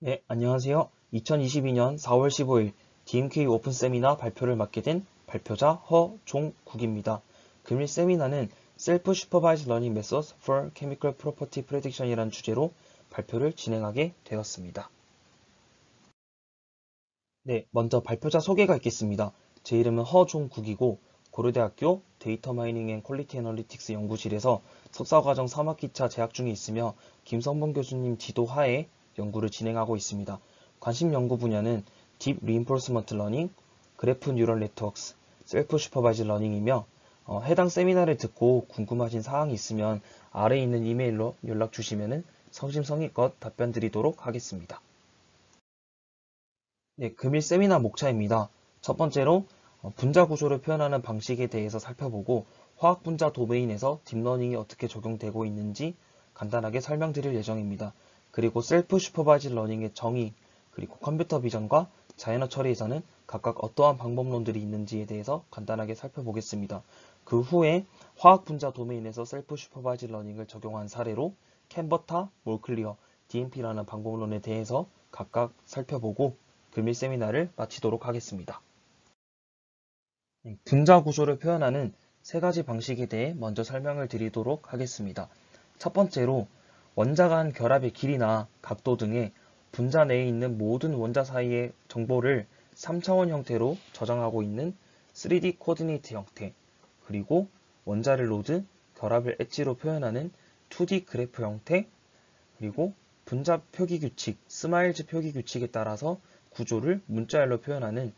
네, 안녕하세요. 2022년 4월 15일 DMK 오픈 세미나 발표를 맡게 된 발표자 허종국입니다. 금일 세미나는 Self Supervised Learning Methods for Chemical Property Prediction이라는 주제로 발표를 진행하게 되었습니다. 네, 먼저 발표자 소개가 있겠습니다. 제 이름은 허종국이고 고려대학교 데이터 마이닝 앤 퀄리티 애널리틱스 연구실에서 석사과정 3학기차 재학 중에 있으며 김성범 교수님 지도하에 연구를 진행하고 있습니다. 관심 연구 분야는 딥 리인포스먼트 러닝, 그래프 뉴럴 네트워크스, 셀프 슈퍼바이즈 러닝이며 해당 세미나를 듣고 궁금하신 사항이 있으면 아래에 있는 이메일로 연락 주시면 성심성의껏 답변 드리도록 하겠습니다. 네, 금일 세미나 목차입니다. 첫 번째로 분자 구조를 표현하는 방식에 대해서 살펴보고 화학 분자 도메인에서 딥러닝이 어떻게 적용되고 있는지 간단하게 설명드릴 예정입니다. 그리고 셀프 슈퍼바이즈 러닝의 정의, 그리고 컴퓨터 비전과 자연어 처리에서는 각각 어떠한 방법론들이 있는지에 대해서 간단하게 살펴보겠습니다. 그 후에 화학 분자 도메인에서 셀프 슈퍼바이즈 러닝을 적용한 사례로 캔버타, 몰클리어, DMP라는 방법론에 대해서 각각 살펴보고 금일 세미나를 마치도록 하겠습니다. 분자 구조를 표현하는 세 가지 방식에 대해 먼저 설명을 드리도록 하겠습니다. 첫 번째로 원자 간 결합의 길이나 각도 등의 분자 내에 있는 모든 원자 사이의 정보를 3차원 형태로 저장하고 있는 3D 코디네이트 형태, 그리고 원자를 로드, 결합을 엣지로 표현하는 2D 그래프 형태, 그리고 분자 표기 규칙, 스마일즈 표기 규칙에 따라서 구조를 문자열로 표현하는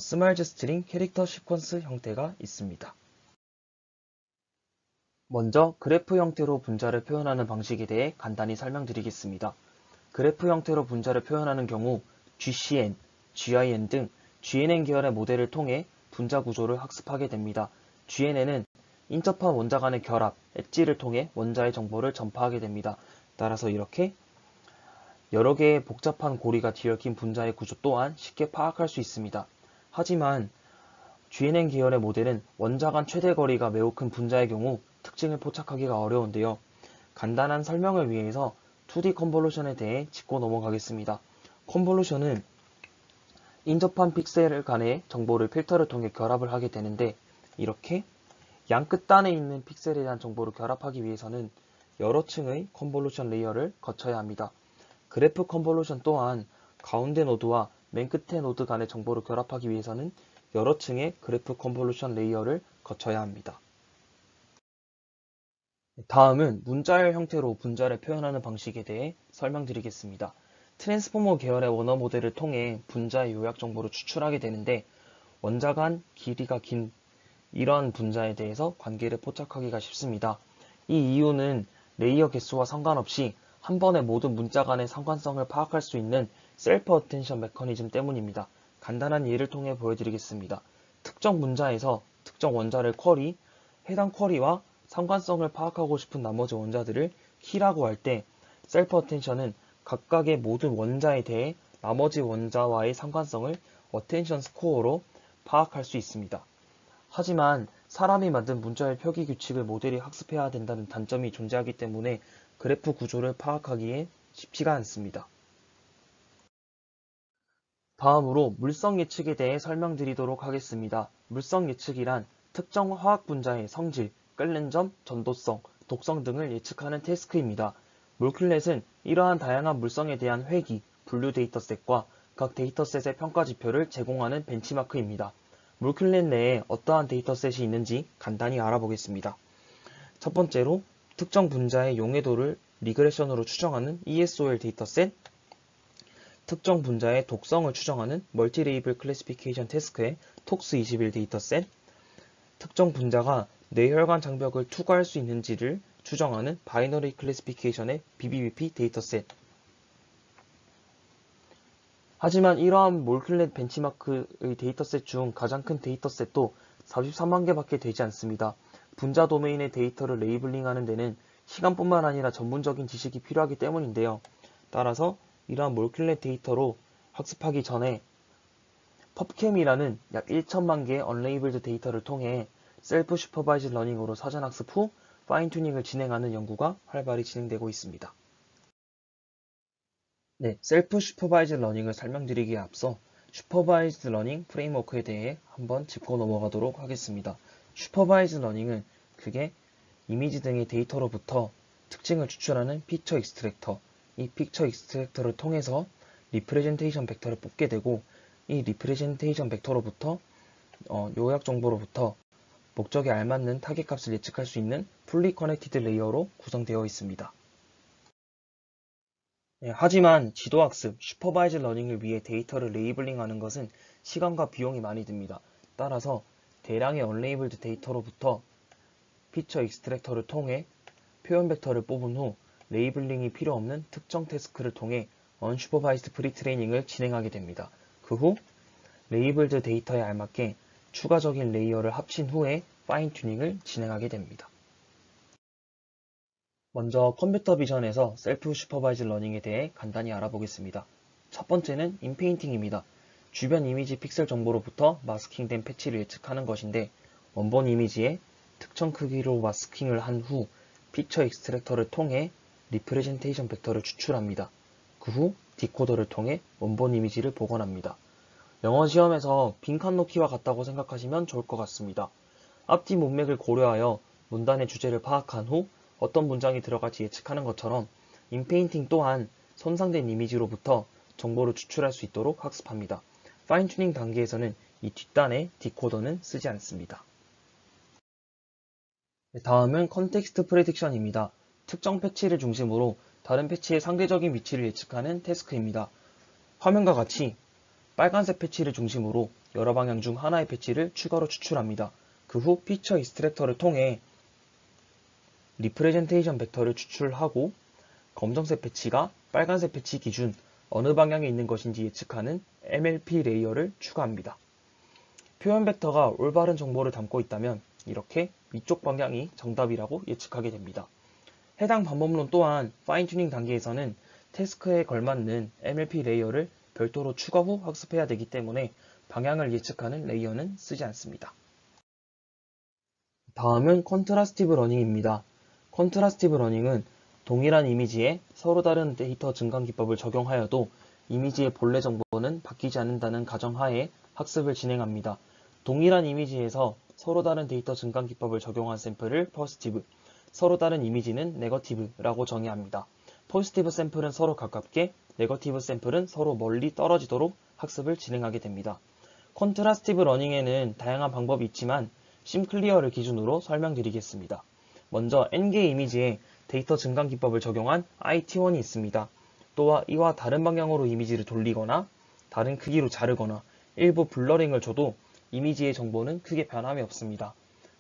스마일즈 스트링 캐릭터 시퀀스 형태가 있습니다. 먼저 그래프 형태로 분자를 표현하는 방식에 대해 간단히 설명드리겠습니다. 그래프 형태로 분자를 표현하는 경우 GCN, GIN 등 GNN 계열의 모델을 통해 분자 구조를 학습하게 됩니다. GNN은 인접한 원자 간의 결합, 엣지를 통해 원자의 정보를 전파하게 됩니다. 따라서 이렇게 여러 개의 복잡한 고리가 뒤얽힌 분자의 구조 또한 쉽게 파악할 수 있습니다. 하지만 GNN 계열의 모델은 원자 간 최대 거리가 매우 큰 분자의 경우 특징을 포착하기가 어려운데요. 간단한 설명을 위해서 2D 컨볼루션에 대해 짚고 넘어가겠습니다. 컨볼루션은 인접한 픽셀 간의 정보를 필터를 통해 결합을 하게 되는데, 이렇게 양 끝단에 있는 픽셀에 대한 정보를 결합하기 위해서는 여러 층의 컨볼루션 레이어를 거쳐야 합니다. 그래프 컨볼루션 또한 가운데 노드와 맨 끝의 노드 간의 정보를 결합하기 위해서는 여러 층의 그래프 컨볼루션 레이어를 거쳐야 합니다. 다음은 문자열 형태로 분자를 표현하는 방식에 대해 설명드리겠습니다. 트랜스포머 계열의 원어 모델을 통해 분자의 요약 정보를 추출하게 되는데, 원자 간 길이가 긴 이러한 분자에 대해서 관계를 포착하기가 쉽습니다. 이 이유는 레이어 개수와 상관없이 한 번에 모든 문자 간의 상관성을 파악할 수 있는 셀프 어텐션 메커니즘 때문입니다. 간단한 예를 통해 보여드리겠습니다. 특정 문자에서 특정 원자를 쿼리, 해당 쿼리와 상관성을 파악하고 싶은 나머지 원자들을 키라고 할 때 셀프 어텐션은 각각의 모든 원자에 대해 나머지 원자와의 상관성을 어텐션 스코어로 파악할 수 있습니다. 하지만 사람이 만든 문자의 표기 규칙을 모델이 학습해야 된다는 단점이 존재하기 때문에 그래프 구조를 파악하기에 쉽지가 않습니다. 다음으로 물성 예측에 대해 설명드리도록 하겠습니다. 물성 예측이란 특정 화학 분자의 성질, 끓는 점, 전도성, 독성 등을 예측하는 태스크입니다. 몰큘렛은 이러한 다양한 물성에 대한 회귀, 분류 데이터셋과 각 데이터셋의 평가 지표를 제공하는 벤치마크입니다. 몰큘렛 내에 어떠한 데이터셋이 있는지 간단히 알아보겠습니다. 첫 번째로 특정 분자의 용해도를 리그레션으로 추정하는 ESOL 데이터셋, 특정 분자의 독성을 추정하는 멀티레이블 클래시피케이션 태스크의 톡스21 데이터셋, 특정 분자가 뇌혈관 장벽을 투과할 수 있는지를 추정하는 바이너리 클래시피케이션의 BBBP 데이터셋. 하지만 이러한 몰큘렛 벤치마크의 데이터셋 중 가장 큰 데이터셋도 43만 개밖에 되지 않습니다. 분자 도메인의 데이터를 레이블링하는 데는 시간뿐만 아니라 전문적인 지식이 필요하기 때문인데요. 따라서 이러한 몰큘렛 데이터로 학습하기 전에 펍캠이라는 약 1천만 개의 언레이블드 데이터를 통해 셀프 슈퍼바이즈 러닝으로 사전 학습 후 파인 튜닝을 진행하는 연구가 활발히 진행되고 있습니다. 네, 셀프 슈퍼바이즈 러닝을 설명드리기에 앞서 슈퍼바이즈 러닝 프레임워크에 대해 한번 짚고 넘어가도록 하겠습니다. 슈퍼바이즈 러닝은 크게 이미지 등의 데이터로부터 특징을 추출하는 픽처 익스트랙터, 이 픽처 익스트랙터를 통해서 리프레젠테이션 벡터를 뽑게 되고, 이 리프레젠테이션 벡터로부터 요약 정보로부터 목적에 알맞는 타겟 값을 예측할 수 있는 풀리 커넥티드 레이어로 구성되어 있습니다. 네, 하지만 지도학습, 슈퍼바이즈 러닝을 위해 데이터를 레이블링하는 것은 시간과 비용이 많이 듭니다. 따라서 대량의 언레이블드 데이터로부터 피처 익스트랙터를 통해 표현 벡터를 뽑은 후 레이블링이 필요 없는 특정 태스크를 통해 언슈퍼바이즈드 프리트레이닝을 진행하게 됩니다. 그 후 레이블드 데이터에 알맞게 추가적인 레이어를 합친 후에 파인 튜닝을 진행하게 됩니다. 먼저 컴퓨터 비전에서 셀프 슈퍼바이즈 러닝에 대해 간단히 알아보겠습니다. 첫 번째는 인페인팅입니다. 주변 이미지 픽셀 정보로부터 마스킹된 패치를 예측하는 것인데, 원본 이미지에 특정 크기로 마스킹을 한 후 픽처 익스트랙터를 통해 리프레젠테이션 벡터를 추출합니다. 그 후 디코더를 통해 원본 이미지를 복원합니다. 영어 시험에서 빈칸 놓기와 같다고 생각하시면 좋을 것 같습니다. 앞뒤 문맥을 고려하여 문단의 주제를 파악한 후 어떤 문장이 들어갈지 예측하는 것처럼 인페인팅 또한 손상된 이미지로부터 정보를 추출할 수 있도록 학습합니다. 파인 튜닝 단계에서는 이 뒷단의 디코더는 쓰지 않습니다. 다음은 컨텍스트 프레딕션입니다. 특정 패치를 중심으로 다른 패치의 상대적인 위치를 예측하는 태스크입니다. 화면과 같이 빨간색 패치를 중심으로 여러 방향 중 하나의 패치를 추가로 추출합니다. 그 후 피처 익스트랙터를 통해 리프레젠테이션 벡터를 추출하고 검정색 패치가 빨간색 패치 기준 어느 방향에 있는 것인지 예측하는 MLP 레이어를 추가합니다. 표현 벡터가 올바른 정보를 담고 있다면 이렇게 위쪽 방향이 정답이라고 예측하게 됩니다. 해당 방법론 또한 파인 튜닝 단계에서는 태스크에 걸맞는 MLP 레이어를 별도로 추가 후 학습해야 되기 때문에 방향을 예측하는 레이어는 쓰지 않습니다. 다음은 컨트라스티브 러닝입니다. 컨트라스티브 러닝은 동일한 이미지에 서로 다른 데이터 증강 기법을 적용하여도 이미지의 본래 정보는 바뀌지 않는다는 가정하에 학습을 진행합니다. 동일한 이미지에서 서로 다른 데이터 증강 기법을 적용한 샘플을 포지티브, 서로 다른 이미지는 네거티브라고 정의합니다. 포지티브 샘플은 서로 가깝게, 네거티브 샘플은 서로 멀리 떨어지도록 학습을 진행하게 됩니다. 컨트라스티브 러닝에는 다양한 방법이 있지만 심클리어를 기준으로 설명드리겠습니다. 먼저 N개의 이미지에 데이터 증강 기법을 적용한 IT1이 있습니다. 또한 이와 다른 방향으로 이미지를 돌리거나 다른 크기로 자르거나 일부 블러링을 줘도 이미지의 정보는 크게 변함이 없습니다.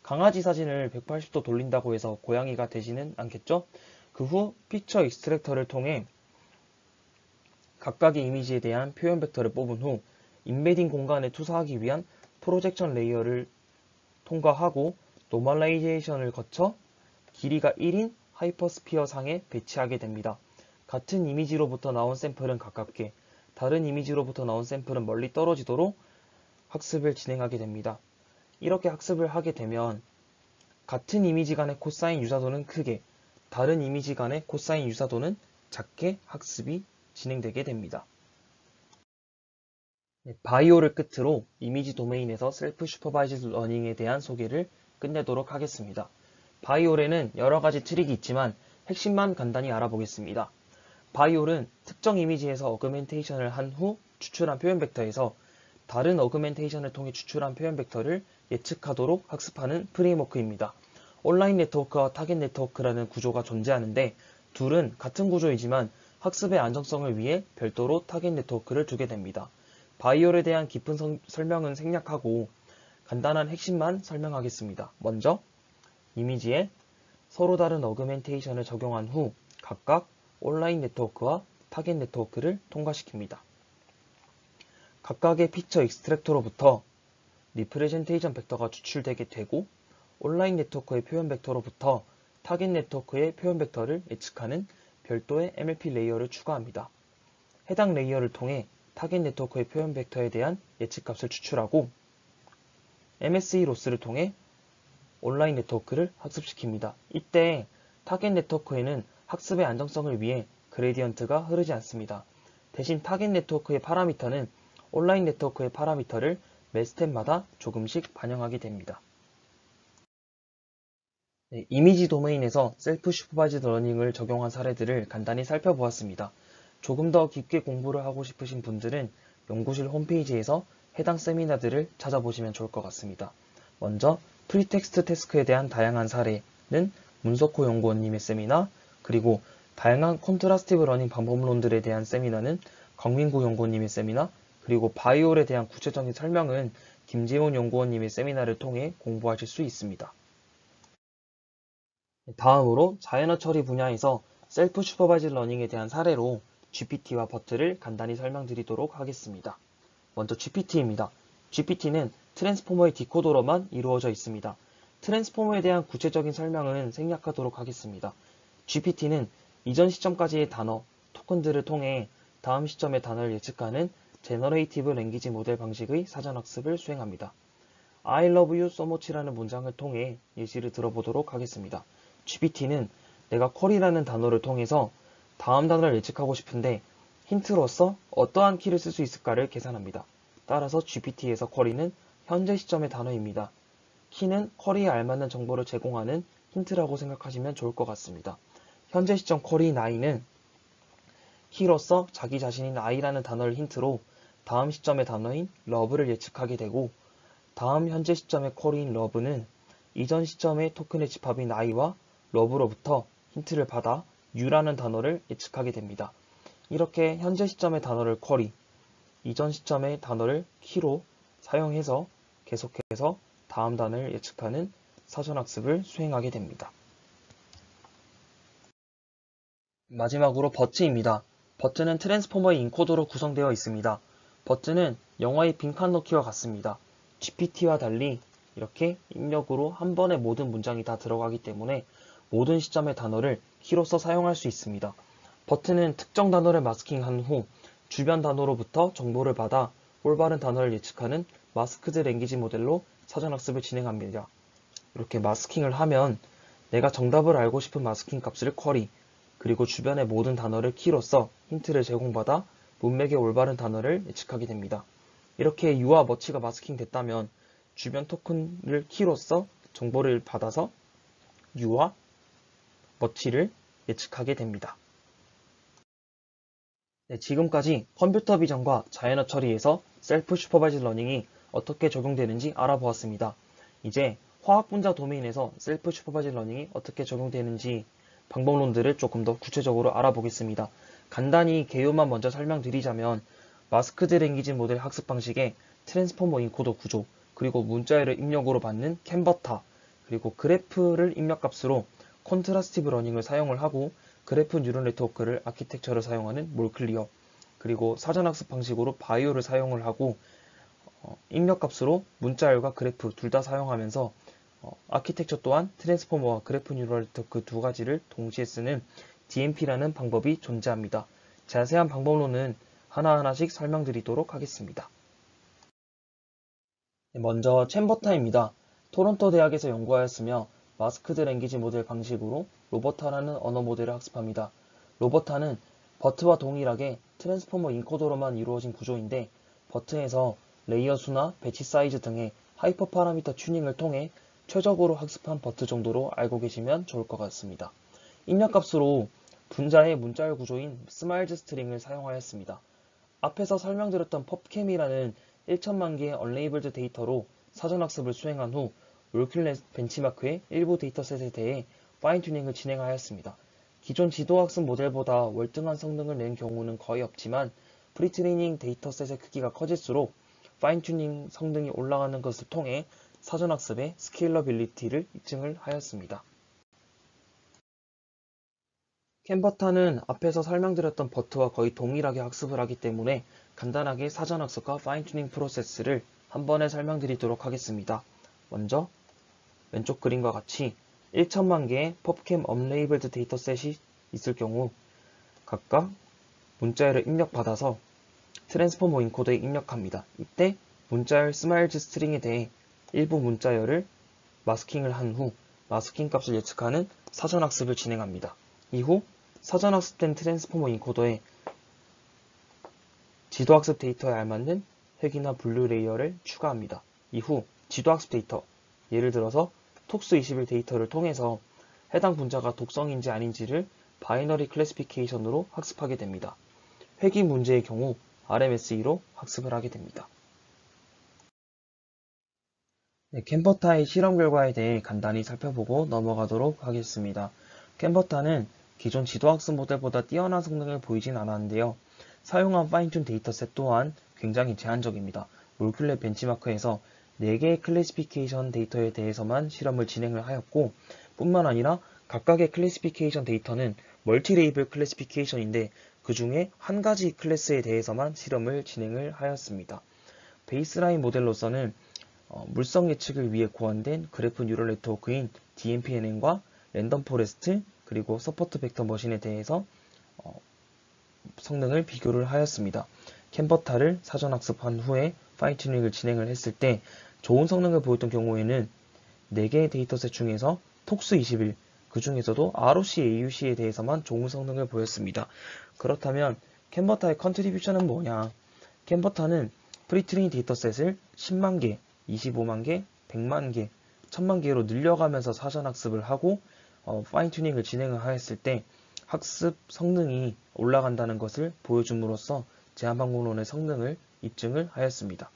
강아지 사진을 180도 돌린다고 해서 고양이가 되지는 않겠죠? 그 후 피처 익스트랙터를 통해 각각의 이미지에 대한 표현 벡터를 뽑은 후 인베딩 공간에 투사하기 위한 프로젝션 레이어를 통과하고 노멀라이제이션을 거쳐 길이가 1인 하이퍼스피어 상에 배치하게 됩니다. 같은 이미지로부터 나온 샘플은 가깝게, 다른 이미지로부터 나온 샘플은 멀리 떨어지도록 학습을 진행하게 됩니다. 이렇게 학습을 하게 되면 같은 이미지 간의 코사인 유사도는 크게, 다른 이미지 간의 코사인 유사도는 작게 학습이 진행되게 됩니다. 바이오를 끝으로 이미지 도메인에서 셀프 슈퍼바이즈드 러닝에 대한 소개를 끝내도록 하겠습니다. 바이올에는 여러 가지 트릭이 있지만 핵심만 간단히 알아보겠습니다. 바이올은 특정 이미지에서 어그멘테이션을 한 후 추출한 표현 벡터에서 다른 어그멘테이션을 통해 추출한 표현 벡터를 예측하도록 학습하는 프레임워크입니다. 온라인 네트워크와 타겟 네트워크라는 구조가 존재하는데 둘은 같은 구조이지만 학습의 안정성을 위해 별도로 타겟 네트워크를 두게 됩니다. 바이올에 대한 깊은 설명은 생략하고 간단한 핵심만 설명하겠습니다. 먼저 이미지에 서로 다른 어그멘테이션을 적용한 후 각각 온라인 네트워크와 타겟 네트워크를 통과시킵니다. 각각의 픽처 익스트랙터로부터 리프레젠테이션 벡터가 추출되게 되고 온라인 네트워크의 표현 벡터로부터 타겟 네트워크의 표현 벡터를 예측하는 별도의 MLP 레이어를 추가합니다. 해당 레이어를 통해 타겟 네트워크의 표현 벡터에 대한 예측값을 추출하고 MSE 로스를 통해 온라인 네트워크를 학습시킵니다. 이때 타겟 네트워크에는 학습의 안정성을 위해 그레디언트가 흐르지 않습니다. 대신 타겟 네트워크의 파라미터는 온라인 네트워크의 파라미터를 매 스텝마다 조금씩 반영하게 됩니다. 네, 이미지 도메인에서 셀프 슈퍼바이즈드 러닝을 적용한 사례들을 간단히 살펴보았습니다. 조금 더 깊게 공부를 하고 싶으신 분들은 연구실 홈페이지에서 해당 세미나들을 찾아보시면 좋을 것 같습니다. 먼저 프리텍스트 태스크에 대한 다양한 사례는 문석호 연구원님의 세미나, 그리고 다양한 컨트라스티브 러닝 방법론들에 대한 세미나는 강민구 연구원님의 세미나, 그리고 바이올에 대한 구체적인 설명은 김재훈 연구원님의 세미나를 통해 공부하실 수 있습니다. 다음으로 자연어 처리 분야에서 셀프 슈퍼바이즈드 러닝에 대한 사례로 GPT와 버트를 간단히 설명드리도록 하겠습니다. 먼저 GPT입니다. GPT는 트랜스포머의 디코더로만 이루어져 있습니다. 트랜스포머에 대한 구체적인 설명은 생략하도록 하겠습니다. GPT는 이전 시점까지의 단어, 토큰들을 통해 다음 시점의 단어를 예측하는 제너레이티브 랭귀지 모델 방식의 사전학습을 수행합니다. I love you so much라는 문장을 통해 예시를 들어보도록 하겠습니다. GPT는 내가 쿼리라는 단어를 통해서 다음 단어를 예측하고 싶은데 힌트로서 어떠한 키를 쓸 수 있을까를 계산합니다. 따라서 GPT에서 쿼리는 현재 시점의 단어입니다. 키는 쿼리에 알맞는 정보를 제공하는 힌트라고 생각하시면 좋을 것 같습니다. 현재 시점 쿼리 나이는 키로서 자기 자신인 I라는 단어를 힌트로 다음 시점의 단어인 love를 예측하게 되고, 다음 현재 시점의 쿼리인 love는 이전 시점의 토큰의 집합인 I와 love로부터 힌트를 받아 U라는 단어를 예측하게 됩니다. 이렇게 현재 시점의 단어를 쿼리, 이전 시점의 단어를 키로 사용해서 계속해서 다음 단어를 예측하는 사전학습을 수행하게 됩니다. 마지막으로 버트입니다. 버트는 트랜스포머의 인코더로 구성되어 있습니다. 버트는 영어의 빈칸 넣기와 같습니다. GPT와 달리 이렇게 입력으로 한 번에 모든 문장이 다 들어가기 때문에 모든 시점의 단어를 키로서 사용할 수 있습니다. 버트는 특정 단어를 마스킹한 후 주변 단어로부터 정보를 받아 올바른 단어를 예측하는 마스크드 랭귀지 모델로 사전학습을 진행합니다. 이렇게 마스킹을 하면 내가 정답을 알고 싶은 마스킹 값을 쿼리, 그리고 주변의 모든 단어를 키로서 힌트를 제공받아 문맥의 올바른 단어를 예측하게 됩니다. 이렇게 U와 머치가 마스킹 됐다면 주변 토큰을 키로서 정보를 받아서 U와 머치를 예측하게 됩니다. 네, 지금까지 컴퓨터 비전과 자연어 처리에서 셀프 슈퍼바이즈드 러닝이 어떻게 적용되는지 알아보았습니다. 이제 화학 분자 도메인에서 셀프 슈퍼바이즈드 러닝이 어떻게 적용되는지 방법론들을 조금 더 구체적으로 알아보겠습니다. 간단히 개요만 먼저 설명드리자면 마스크드 랭귀지 모델 학습 방식의 트랜스포머 인코더 구조, 그리고 문자열을 입력으로 받는 캔버타, 그리고 그래프를 입력값으로 컨트라스티브 러닝을 사용을 하고 그래프 뉴럴 네트워크를 아키텍처를 사용하는 몰클리어, 그리고 사전학습 방식으로 바이오를 사용을 하고 입력값으로 문자열과 그래프 둘 다 사용하면서 아키텍처 또한 트랜스포머와 그래프 뉴럴 네트워크 두 가지를 동시에 쓰는 DMP라는 방법이 존재합니다. 자세한 방법론은 하나하나씩 설명드리도록 하겠습니다. 먼저 챔버타입니다. 토론토 대학에서 연구하였으며 마스크드 랭귀지 모델 방식으로 로버타라는 언어 모델을 학습합니다. 로버타는 버트와 동일하게 트랜스포머 인코더로만 이루어진 구조인데 버트에서 레이어 수나 배치 사이즈 등의 하이퍼 파라미터 튜닝을 통해 최적으로 학습한 버트 정도로 알고 계시면 좋을 것 같습니다. 입력값으로 분자의 문자열 구조인 스마일즈 스트링을 사용하였습니다. 앞에서 설명드렸던 펍캠이라는 1천만 개의 언레이블드 데이터로 사전학습을 수행한 후 몰큘러 벤치마크의 일부 데이터셋에 대해 파인 튜닝을 진행하였습니다. 기존 지도학습 모델보다 월등한 성능을 낸 경우는 거의 없지만 프리트레이닝 데이터셋의 크기가 커질수록 파인 튜닝 성능이 올라가는 것을 통해 사전학습의 스케일러빌리티를 입증을 하였습니다. 캔버타는 앞에서 설명드렸던 버트와 거의 동일하게 학습을 하기 때문에 간단하게 사전학습과 파인 튜닝 프로세스를 한 번에 설명드리도록 하겠습니다. 먼저 왼쪽 그림과 같이 1천만 개의 펍캠 언레이블드 데이터셋이 있을 경우 각각 문자열을 입력받아서 트랜스포머 인코더에 입력합니다. 이때 문자열 스마일즈 스트링에 대해 일부 문자열을 마스킹을 한 후 마스킹 값을 예측하는 사전학습을 진행합니다. 이후 사전학습된 트랜스포머 인코더에 지도학습 데이터에 알맞는 획이나 분류 레이어를 추가합니다. 이후 지도학습 데이터, 예를 들어서 톡스21 데이터를 통해서 해당 분자가 독성인지 아닌지를 바이너리 클래시피케이션으로 학습하게 됩니다. 획이 문제의 경우 RMSE로 학습을 하게 됩니다. 네, 캔버타의 실험 결과에 대해 간단히 살펴보고 넘어가도록 하겠습니다. 캔버타는 기존 지도학습 모델보다 뛰어난 성능을 보이진 않았는데요. 사용한 파인튠 데이터셋 또한 굉장히 제한적입니다. 몰큘레 벤치마크에서 4개의 클래시피케이션 데이터에 대해서만 실험을 진행을 하였고, 뿐만 아니라 각각의 클래시피케이션 데이터는 멀티 레이블 클래시피케이션인데 그 중에 한 가지 클래스에 대해서만 실험을 진행을 하였습니다. 베이스라인 모델로서는 물성 예측을 위해 고안된 그래프 뉴럴 네트워크인 DMPNN과 랜덤 포레스트 그리고 서포트 벡터 머신에 대해서 성능을 비교를 하였습니다. 캔버타를 사전 학습한 후에 파인 튜닝을 진행을 했을 때 좋은 성능을 보였던 경우에는 4개의 데이터셋 중에서 톡스21, 그 중에서도 ROC, AUC에 대해서만 좋은 성능을 보였습니다. 그렇다면 캔버타의 컨트리뷰션은 뭐냐? 캔버타는 프리트레인 데이터셋을 10만 개, 25만 개, 100만 개, 1000만 개로 늘려가면서 사전 학습을 하고 파인 튜닝을 진행을 하였을 때 학습 성능이 올라간다는 것을 보여줌으로써 제한방법론의 성능을 입증을 하였습니다.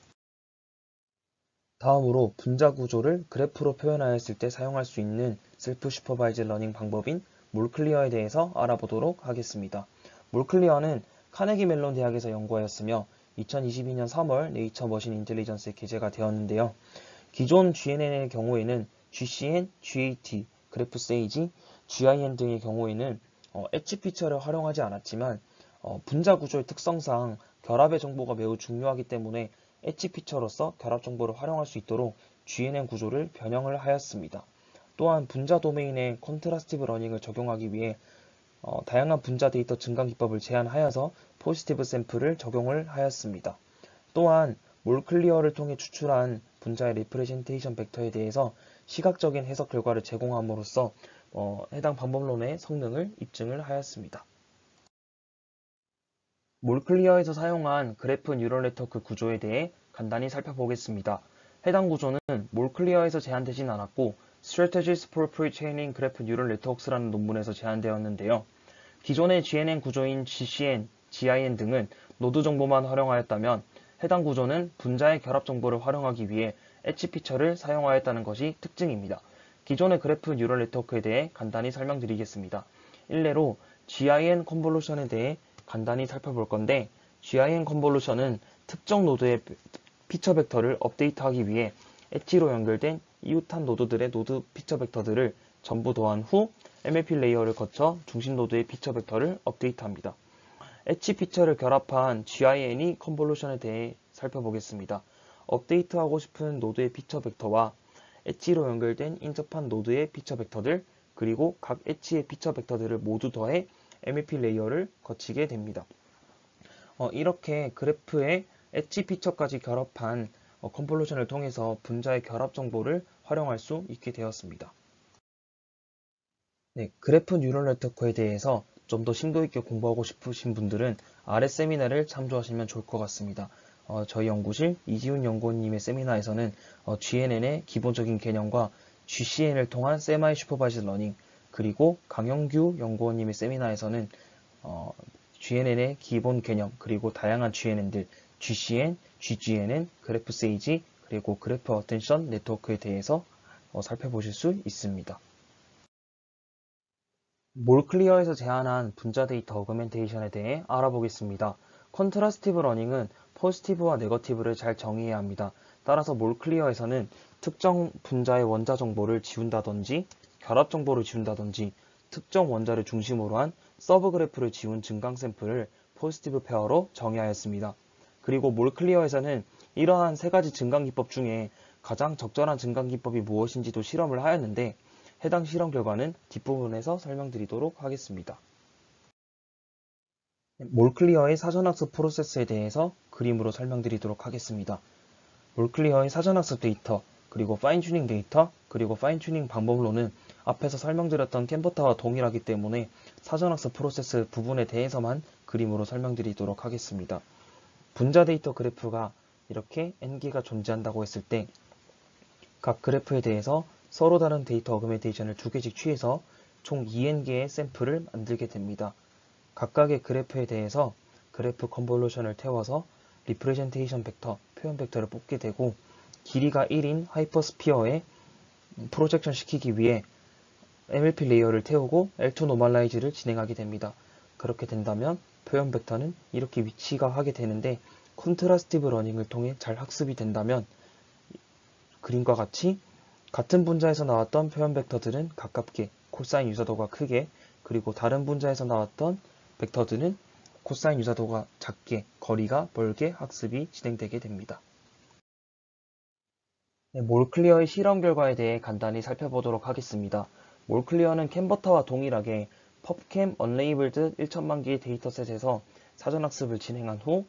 다음으로 분자 구조를 그래프로 표현하였을 때 사용할 수 있는 셀프 슈퍼바이즈 러닝 방법인 몰클리어에 대해서 알아보도록 하겠습니다. 몰클리어는 카네기 멜론 대학에서 연구하였으며 2022년 3월 네이처 머신 인텔리전스에 게재가 되었는데요. 기존 GNN의 경우에는 GCN, GAT, 그래프세이지, GIN 등의 경우에는 엣지 피처를 활용하지 않았지만 분자 구조의 특성상 결합의 정보가 매우 중요하기 때문에 엣지 피처로서 결합 정보를 활용할 수 있도록 GNN 구조를 변형을 하였습니다. 또한 분자 도메인의 컨트라스티브 러닝을 적용하기 위해 다양한 분자 데이터 증강 기법을 제한하여서 포지티브 샘플을 적용을 하였습니다. 또한 몰클리어를 통해 추출한 분자의 리프레젠테이션 벡터에 대해서 시각적인 해석 결과를 제공함으로써 해당 방법론의 성능을 입증을 하였습니다. 몰클리어에서 사용한 그래프 뉴럴 네트워크 구조에 대해 간단히 살펴보겠습니다. 해당 구조는 몰클리어에서 제한되진 않았고 Strategies for Pre-training Graph Neural Networks라는 논문에서 제한되었는데요. 기존의 GNN 구조인 GCN, GIN 등은 노드 정보만 활용하였다면 해당 구조는 분자의 결합 정보를 활용하기 위해 엣지 피처를 사용하였다는 것이 특징입니다. 기존의 그래프 뉴럴 네트워크에 대해 간단히 설명드리겠습니다. 일례로 GIN 컨볼루션에 대해 간단히 살펴볼 건데 GIN 컨볼루션은 특정 노드의 피처 벡터를 업데이트하기 위해 엣지로 연결된 이웃한 노드들의 노드 피처 벡터들을 전부 더한 후 MLP 레이어를 거쳐 중심 노드의 피처 벡터를 업데이트합니다. 엣지 피처를 결합한 GINE 컨볼루션에 대해 살펴보겠습니다. 업데이트하고 싶은 노드의 피처 벡터와 엣지로 연결된 인접한 노드의 피처 벡터들 그리고 각 엣지의 피처 벡터들을 모두 더해 MLP 레이어를 거치게 됩니다. 이렇게 그래프의 엣지 피처까지 결합한 컨볼루션을 통해서 분자의 결합 정보를 활용할 수 있게 되었습니다. 네, 그래프 뉴럴 네트워크에 대해서 좀 더 심도 있게 공부하고 싶으신 분들은 아래 세미나를 참조하시면 좋을 것 같습니다. 저희 연구실 이지훈 연구원님의 세미나에서는 GNN의 기본적인 개념과 GCN을 통한 세마이 슈퍼바이즈 러닝 그리고 강영규 연구원님의 세미나에서는 GNN의 기본 개념 그리고 다양한 GNN들 GCN, GGNN, 그래프 세이지 그리고 그래프 어텐션 네트워크에 대해서 살펴보실 수 있습니다. 몰클리어에서 제안한 분자 데이터 어그멘테이션에 대해 알아보겠습니다. 컨트라스티브 러닝은 포지티브와 네거티브를 잘 정의해야 합니다. 따라서 몰클리어에서는 특정 분자의 원자 정보를 지운다든지 결합 정보를 지운다든지 특정 원자를 중심으로 한 서브 그래프를 지운 증강 샘플을 포지티브 페어로 정의하였습니다. 그리고 몰클리어에서는 이러한 세 가지 증강 기법 중에 가장 적절한 증강 기법이 무엇인지도 실험을 하였는데 해당 실험 결과는 뒷부분에서 설명드리도록 하겠습니다. 몰클리어의 사전학습 프로세스에 대해서 그림으로 설명드리도록 하겠습니다. 몰클리어의 사전학습 데이터, 그리고 파인튜닝 데이터, 그리고 파인튜닝 방법론은 앞에서 설명드렸던 캔버타와 동일하기 때문에 사전학습 프로세스 부분에 대해서만 그림으로 설명드리도록 하겠습니다. 분자 데이터 그래프가 이렇게 n개가 존재한다고 했을 때 각 그래프에 대해서 서로 다른 데이터 어그멘테이션을 2개씩 취해서 총 2n개의 샘플을 만들게 됩니다. 각각의 그래프에 대해서 그래프 컨볼루션을 태워서 리프레젠테이션 벡터, 표현 벡터를 뽑게 되고 길이가 1인 하이퍼스피어에 프로젝션 시키기 위해 MLP 레이어를 태우고 L2 노멀라이즈를 진행하게 됩니다. 그렇게 된다면 표현 벡터는 이렇게 위치가 하게 되는데 컨트라스티브 러닝을 통해 잘 학습이 된다면 그림과 같이 같은 분자에서 나왔던 표현 벡터들은 가깝게 코사인 유사도가 크게 그리고 다른 분자에서 나왔던 벡터들은 코사인 유사도가 작게 거리가 멀게 학습이 진행되게 됩니다. 네, 몰클리어의 실험 결과에 대해 간단히 살펴보도록 하겠습니다. 몰클리어는 캔버터와 동일하게 펍캠 언레이블드 1천만 개의 데이터셋에서 사전학습을 진행한 후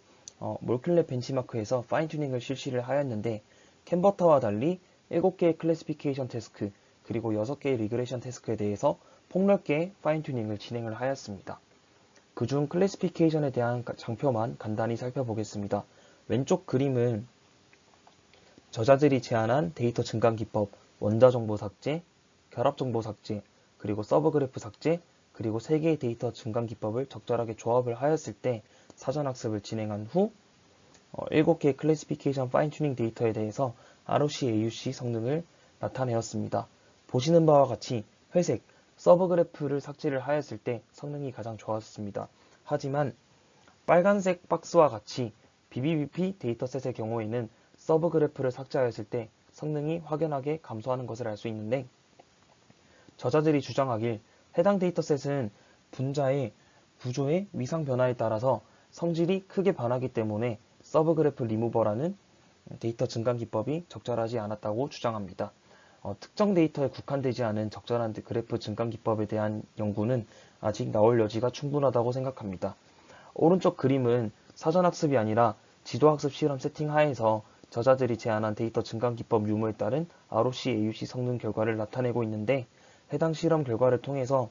몰클레 벤치마크에서 파인 튜닝을 실시를 하였는데 캔버터와 달리 7개의 클래시피케이션 태스크 그리고 6개의 리그레션 태스크에 대해서 폭넓게 파인 튜닝을 진행을 하였습니다. 그중 클래시피케이션에 대한 장표만 간단히 살펴보겠습니다. 왼쪽 그림은 저자들이 제안한 데이터 증강 기법, 원자 정보 삭제, 결합 정보 삭제, 그리고 서브 그래프 삭제, 그리고 3개의 데이터 증강 기법을 적절하게 조합을 하였을 때 사전학습을 진행한 후 7개의 클래시피케이션 파인 튜닝 데이터에 대해서 ROC, AUC 성능을 나타내었습니다. 보시는 바와 같이 회색, 서브 그래프를 삭제를 하였을 때 성능이 가장 좋았습니다. 하지만 빨간색 박스와 같이 BBBP 데이터셋의 경우에는 서브 그래프를 삭제하였을 때 성능이 확연하게 감소하는 것을 알 수 있는데 저자들이 주장하길 해당 데이터셋은 분자의 구조의 위상 변화에 따라서 성질이 크게 변하기 때문에 서브 그래프 리무버라는 데이터 증강 기법이 적절하지 않았다고 주장합니다. 특정 데이터에 국한되지 않은 적절한 그래프 증강 기법에 대한 연구는 아직 나올 여지가 충분하다고 생각합니다. 오른쪽 그림은 사전학습이 아니라 지도학습 실험 세팅 하에서 저자들이 제안한 데이터 증강 기법 유무에 따른 ROC, AUC 성능 결과를 나타내고 있는데 해당 실험 결과를 통해서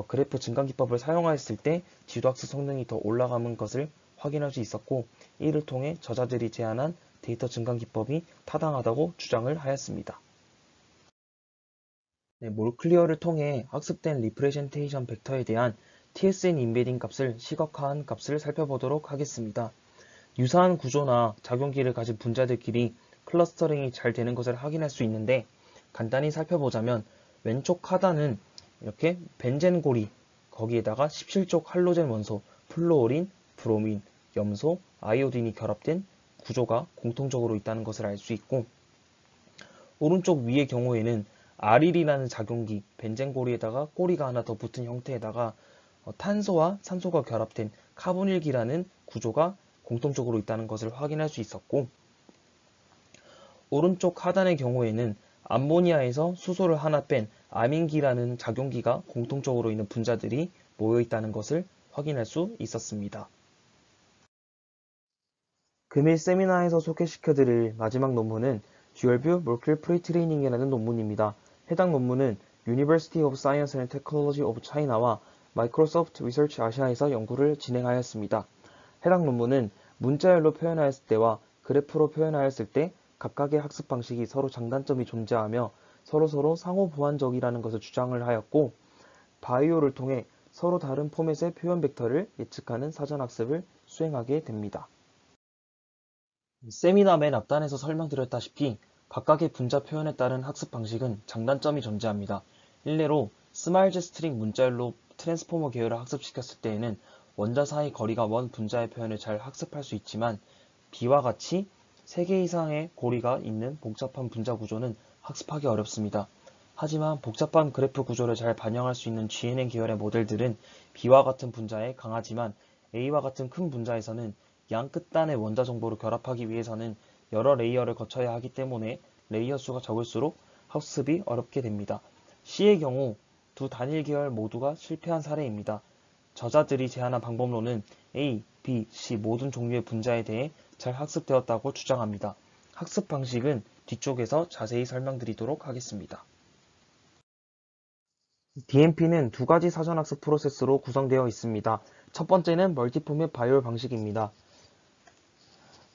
그래프 증강 기법을 사용하였을 때 지도학습 성능이 더 올라가는 것을 확인할 수 있었고 이를 통해 저자들이 제안한 데이터 증강 기법이 타당하다고 주장을 하였습니다. 네, 몰클리어를 통해 학습된 리프레젠테이션 벡터에 대한 TSN 임베딩 값을 시각화한 값을 살펴보도록 하겠습니다. 유사한 구조나 작용기를 가진 분자들끼리 클러스터링이 잘 되는 것을 확인할 수 있는데 간단히 살펴보자면 왼쪽 하단은 이렇게 벤젠 고리 거기에다가 17족 할로젠 원소 플루오린, 브로민, 염소, 아이오딘이 결합된 구조가 공통적으로 있다는 것을 알 수 있고 오른쪽 위의 경우에는 아릴이라는 작용기 벤젠 고리에다가 꼬리가 하나 더 붙은 형태에다가 탄소와 산소가 결합된 카본일기라는 구조가 공통적으로 있다는 것을 확인할 수 있었고 오른쪽 하단의 경우에는 암모니아에서 수소를 하나 뺀 아민기라는 작용기가 공통적으로 있는 분자들이 모여 있다는 것을 확인할 수 있었습니다. 금일 세미나에서 소개시켜드릴 마지막 논문은 듀얼뷰 몰클 프리트레이닝이라는 논문입니다. 해당 논문은 University of Science and Technology of China와 마이크로소프트 리서치 아시아에서 연구를 진행하였습니다. 해당 논문은 문자열로 표현하였을 때와 그래프로 표현하였을 때 각각의 학습 방식이 서로 장단점이 존재하며 서로서로 상호 보완적이라는 것을 주장을 하였고 바이오를 통해 서로 다른 포맷의 표현 벡터를 예측하는 사전학습을 수행하게 됩니다. 세미나 맨 앞단에서 설명드렸다시피 각각의 분자 표현에 따른 학습 방식은 장단점이 존재합니다. 일례로 스마일즈 스트링 문자열로 트랜스포머 계열을 학습시켰을 때에는 원자 사이 거리가 먼 분자의 표현을 잘 학습할 수 있지만 B와 같이 3개 이상의 고리가 있는 복잡한 분자 구조는 학습하기 어렵습니다. 하지만 복잡한 그래프 구조를 잘 반영할 수 있는 GNN 계열의 모델들은 B와 같은 분자에 강하지만 A와 같은 큰 분자에서는 양 끝단의 원자 정보를 결합하기 위해서는 여러 레이어를 거쳐야 하기 때문에 레이어 수가 적을수록 학습이 어렵게 됩니다. C의 경우 두 단일 계열 모두가 실패한 사례입니다. 저자들이 제안한 방법론은 A, B, C 모든 종류의 분자에 대해 잘 학습되었다고 주장합니다. 학습 방식은 뒤쪽에서 자세히 설명드리도록 하겠습니다. DMP는 두 가지 사전학습 프로세스로 구성되어 있습니다. 첫 번째는 멀티포맷 바이올 방식입니다.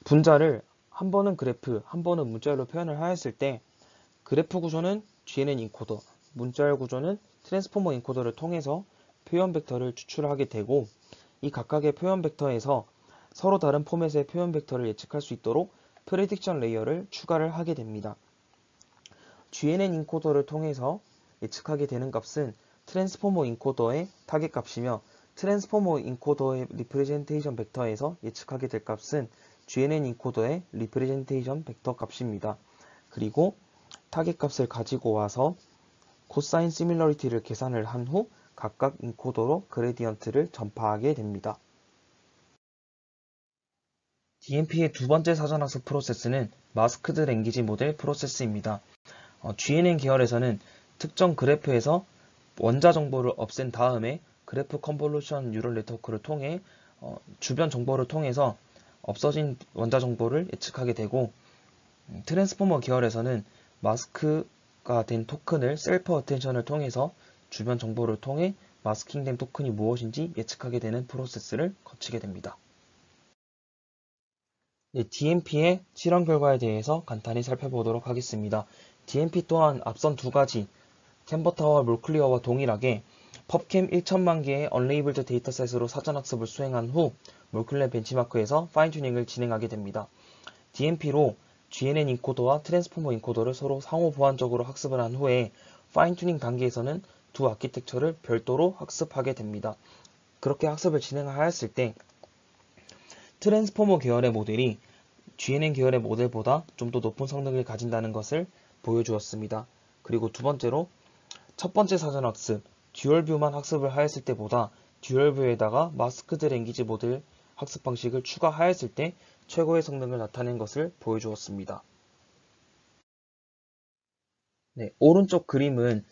분자를 한 번은 그래프, 한 번은 문자열로 표현을 하였을 때 그래프 구조는 GNN 인코더, 문자열 구조는 트랜스포머 인코더를 통해서 표현 벡터를 추출하게 되고 이 각각의 표현 벡터에서 서로 다른 포맷의 표현 벡터를 예측할 수 있도록 프레딕션 레이어를 추가를 하게 됩니다. GNN 인코더를 통해서 예측하게 되는 값은 트랜스포머 인코더의 타겟 값이며 트랜스포머 인코더의 리프레젠테이션 벡터에서 예측하게 될 값은 GNN 인코더의 리프레젠테이션 벡터 값입니다. 그리고 타겟 값을 가지고 와서 코사인 시밀러리티를 계산을 한 후 각각 인코더로 그레디언트를 전파하게 됩니다. DMP의 두 번째 사전학습 프로세스는 마스크드 랭귀지 모델 프로세스입니다. GNN 계열에서는 특정 그래프에서 원자 정보를 없앤 다음에 그래프 컨볼루션 뉴럴 네트워크를 통해 주변 정보를 통해서 없어진 원자 정보를 예측하게 되고 트랜스포머 계열에서는 마스크가 된 토큰을 셀프 어텐션을 통해서 주변 정보를 통해 마스킹된 토큰이 무엇인지 예측하게 되는 프로세스를 거치게 됩니다. DMP의 실험 결과에 대해서 간단히 살펴보도록 하겠습니다. DMP 또한 앞선 두 가지 캔버터와 몰클리어와 동일하게 펍캠 1천만 개의 언레이블드 데이터셋으로 사전학습을 수행한 후 몰클리어 벤치마크에서 파인튜닝을 진행하게 됩니다. DMP로 GNN 인코더와 트랜스포머 인코더를 서로 상호 보완적으로 학습을 한 후에 파인튜닝 단계에서는 두 아키텍처를 별도로 학습하게 됩니다. 그렇게 학습을 진행하였을 때 트랜스포머 계열의 모델이 GNN 계열의 모델보다 좀 더 높은 성능을 가진다는 것을 보여주었습니다. 그리고 두 번째로 첫 번째 사전학습, 듀얼뷰만 학습을 하였을 때보다 듀얼뷰에다가 마스크드 랭귀지 모델 학습 방식을 추가하였을 때 최고의 성능을 나타낸 것을 보여주었습니다. 오른쪽 그림은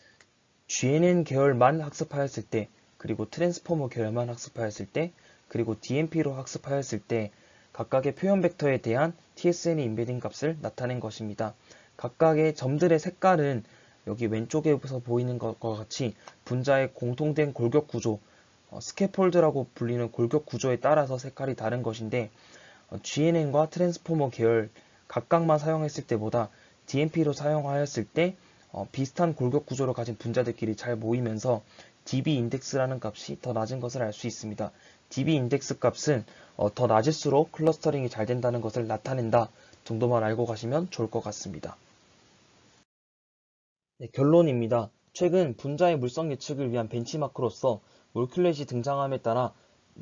GNN 계열만 학습하였을 때, 그리고 트랜스포머 계열만 학습하였을 때, 그리고 DMP로 학습하였을 때 각각의 표현 벡터에 대한 TSN의 인베딩 값을 나타낸 것입니다. 각각의 점들의 색깔은 여기 왼쪽에서 보이는 것과 같이 분자의 공통된 골격 구조, 스캐폴드라고 불리는 골격 구조에 따라서 색깔이 다른 것인데 GNN과 트랜스포머 계열 각각만 사용했을 때보다 DMP로 사용하였을 때 비슷한 골격 구조를 가진 분자들끼리 잘 모이면서 DB 인덱스라는 값이 더 낮은 것을 알 수 있습니다. DB 인덱스 값은 더 낮을수록 클러스터링이 잘 된다는 것을 나타낸다 정도만 알고 가시면 좋을 것 같습니다. 결론입니다. 최근 분자의 물성 예측을 위한 벤치마크로서 몰큘렛이 등장함에 따라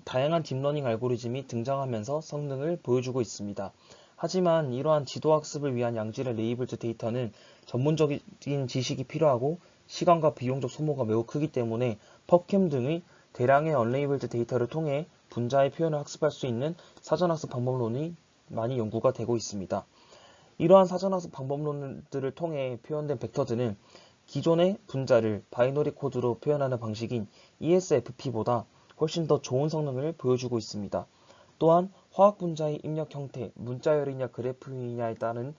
다양한 딥러닝 알고리즘이 등장하면서 성능을 보여주고 있습니다. 하지만 이러한 지도학습을 위한 양질의 레이블드 데이터는 전문적인 지식이 필요하고 시간과 비용적 소모가 매우 크기 때문에 펍캠 등의 대량의 언레이블드 데이터를 통해 분자의 표현을 학습할 수 있는 사전학습 방법론이 많이 연구가 되고 있습니다. 이러한 사전학습 방법론들을 통해 표현된 벡터들은 기존의 분자를 바이너리 코드로 표현하는 방식인 ESFP보다 훨씬 더 좋은 성능을 보여주고 있습니다. 또한 화학 분자의 입력 형태, 문자열이냐 그래프이냐에 따른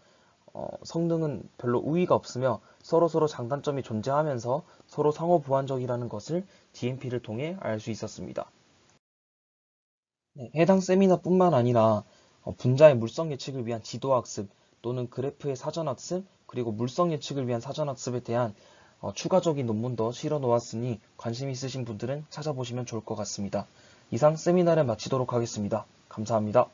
성능은 별로 우위가 없으며 서로 장단점이 존재하면서 서로 상호 보완적이라는 것을 DMP를 통해 알 수 있었습니다. 해당 세미나뿐만 아니라 분자의 물성 예측을 위한 지도학습 또는 그래프의 사전학습 그리고 물성 예측을 위한 사전학습에 대한 추가적인 논문도 실어 놓았으니 관심 있으신 분들은 찾아보시면 좋을 것 같습니다. 이상 세미나를 마치도록 하겠습니다. 감사합니다.